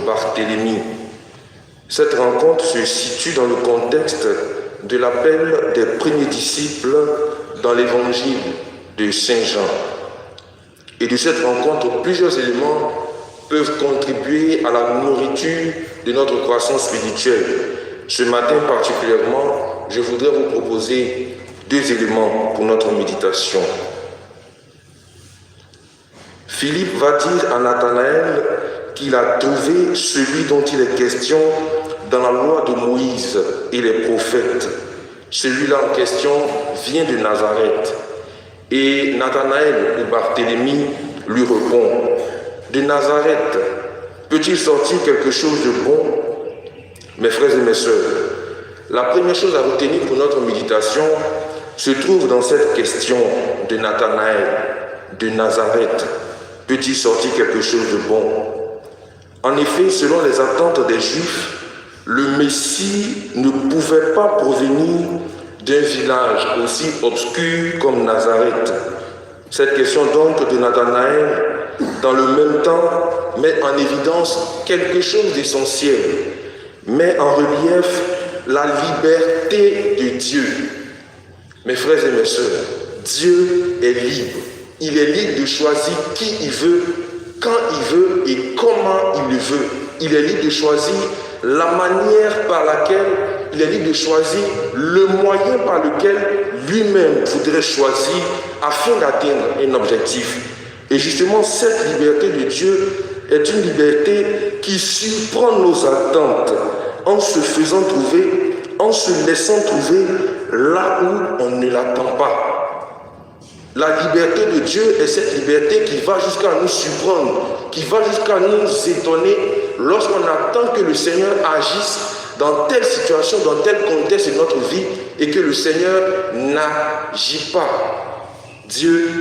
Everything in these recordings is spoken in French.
Barthélemy. Cette rencontre se situe dans le contexte de l'appel des premiers disciples dans l'évangile de Saint Jean. Et de cette rencontre, plusieurs éléments peuvent contribuer à la nourriture de notre croissance spirituelle. Ce matin particulièrement, je voudrais vous proposer 2 éléments pour notre méditation. Philippe va dire à Nathanaël qu'il a trouvé celui dont il est question dans la loi de Moïse et les prophètes. Celui-là en question vient de Nazareth. Et Nathanaël ou Barthélemy lui répond: de Nazareth peut-il sortir quelque chose de bon? Mes frères et mes sœurs, la première chose à retenir pour notre méditation se trouve dans cette question de Nathanaël, de Nazareth. Peut-il sortir quelque chose de bon? En effet, selon les attentes des Juifs, le Messie ne pouvait pas provenir d'un village aussi obscur comme Nazareth. Cette question donc de Nathanaël, dans le même temps, met en évidence quelque chose d'essentiel, met en relief la liberté de Dieu. Mes frères et mes sœurs, Dieu est libre. Il est libre de choisir qui il veut, quand il veut et comment il le veut. Il est libre de choisir la manière par laquelle, il est libre de choisir le moyen par lequel lui-même voudrait choisir afin d'atteindre un objectif. Et justement, cette liberté de Dieu est une liberté qui surprend nos attentes en se faisant trouver, en se laissant trouver là où on ne l'attend pas. La liberté de Dieu est cette liberté qui va jusqu'à nous surprendre, qui va jusqu'à nous étonner lorsqu'on attend que le Seigneur agisse dans telle situation, dans tel contexte de notre vie et que le Seigneur n'agit pas. Dieu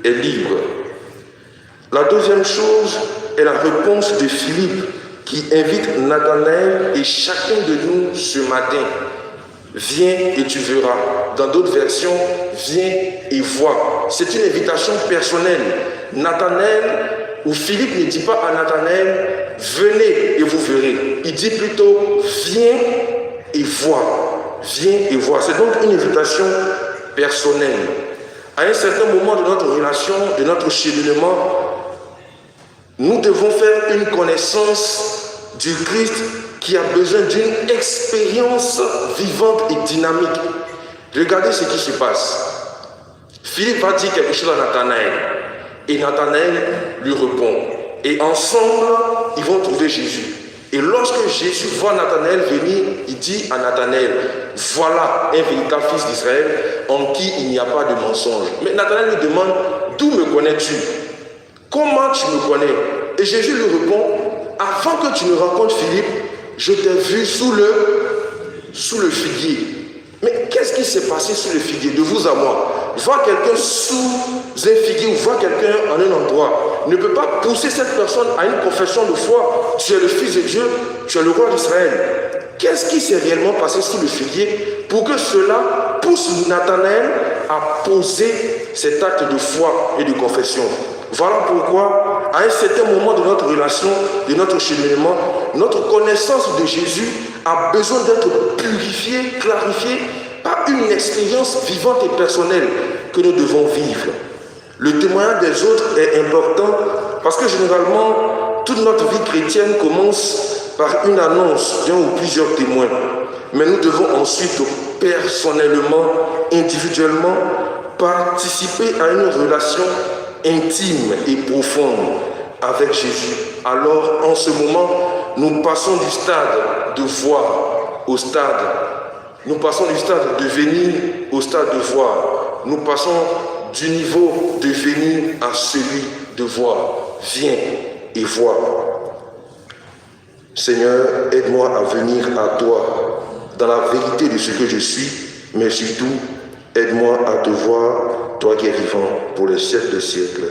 est libre. La deuxième chose est la réponse de Philippe qui invite Nathanaël et chacun de nous ce matin. Viens et tu verras. Dans d'autres versions, viens et vois. C'est une invitation personnelle. Nathanaël ou Philippe ne dit pas à Nathanaël, venez et vous verrez. Il dit plutôt, viens et vois. Viens et vois. C'est donc une invitation personnelle. À un certain moment de notre relation, de notre cheminement, nous devons faire une connaissance du Christ qui a besoin d'une expérience vivante et dynamique. Regardez ce qui se passe. Philippe va dire quelque chose à Nathanaël et Nathanaël lui répond. Et ensemble, ils vont trouver Jésus. Et lorsque Jésus voit Nathanaël venir, il dit à Nathanaël, voilà un véritable fils d'Israël en qui il n'y a pas de mensonge. Mais Nathanaël lui demande, d'où me connais-tu? Comment tu me connais? Et Jésus lui répond, avant que tu ne rencontres Philippe, je t'ai vu sous le figuier. Mais qu'est-ce qui s'est passé sous le figuier, de vous à moi? Voir quelqu'un sous un figuier ou voir quelqu'un en un endroit ne peut pas pousser cette personne à une confession de foi. Tu es le Fils de Dieu, tu es le roi d'Israël. Qu'est-ce qui s'est réellement passé sous le figuier pour que cela pousse Nathanaël à poser cet acte de foi et de confession? Voilà pourquoi, à un certain moment de notre relation, de notre cheminement, notre connaissance de Jésus a besoin d'être purifiée, clarifiée par une expérience vivante et personnelle que nous devons vivre. Le témoignage des autres est important parce que généralement, toute notre vie chrétienne commence par une annonce d'un ou plusieurs témoins. Mais nous devons ensuite personnellement, individuellement, participer à une relation intime et profonde avec Jésus. Alors, en ce moment, nous passons du stade de voir au stade. Nous passons du stade de venir au stade de voir. Nous passons du niveau de venir à celui de voir. Viens et vois. Seigneur, aide-moi à venir à toi dans la vérité de ce que je suis, mais surtout, aide-moi à te voir, toi qui es vivant pour les siècles des siècles.